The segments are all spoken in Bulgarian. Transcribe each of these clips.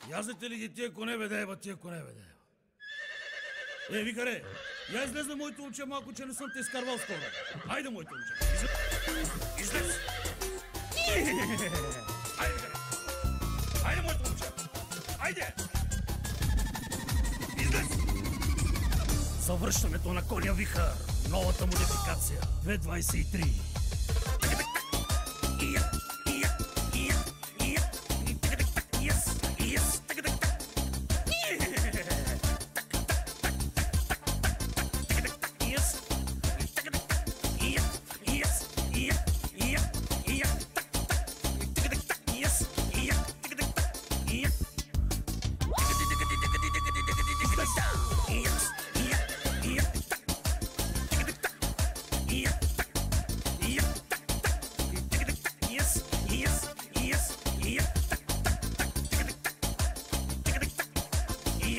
Язете ли ги тия коне, бе, да еба тия коне, бе, да еба. Викаре, я излезе моето момче малко, че не съм те изкарвал скоро. Айде, моето момче. Излез. Айде, викаре. Айде, моето момче. Айде. Излез. Завръщането на коня Вихър. Новата модификация. 2.23.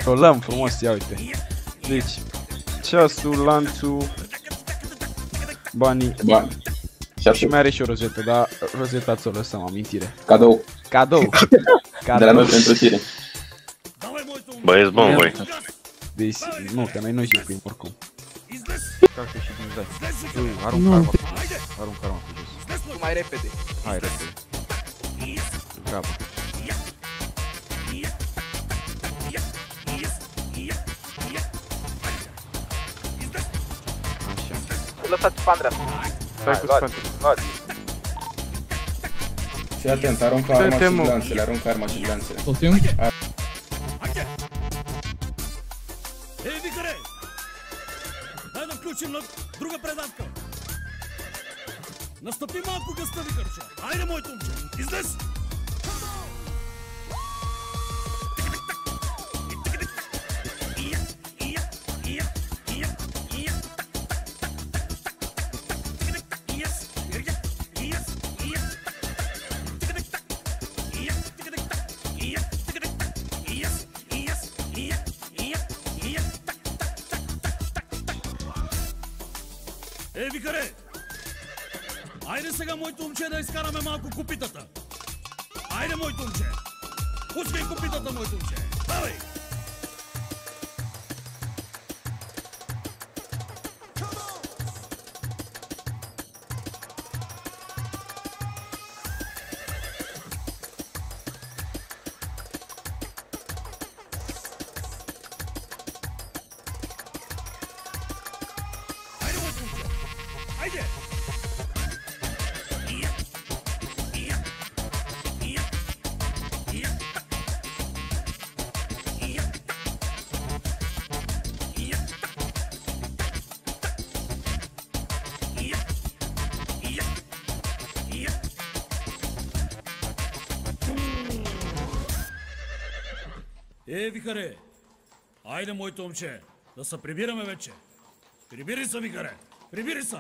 O luăm frumos, ia uite. Deci, ceasul, lanțul, banii. Și mai are și o rozetă, dar rozeta ți-o lăsăm, amintire. Cadou. Cadou. De la noi pentru tine. Băi, ești bun, băi. Deci, nu, că noi nu jucăm oricum. Calcă și din zai. Arunc arma pe jos. Arunc arma pe jos. Mai repede. Hai, repede. Grabă. Lăsați pe Andreea. Stai cu spate. Fii atent, aruncă arma și glanțele, aruncă arma și glanțele. Poftim? Викаре! Дай да включим на друга предавка. Настъпи малко гъста, Викърче. Айде, моето момче, излез! Викаре! Айде сега, моето момче, да изкараме малко копитата. Айде, моето момче! Пускай копитата, моето момче! Давай! Айде! Викаре! Айде, моето момче, да се прибираме вече. Прибири се, Викаре! Прибири се!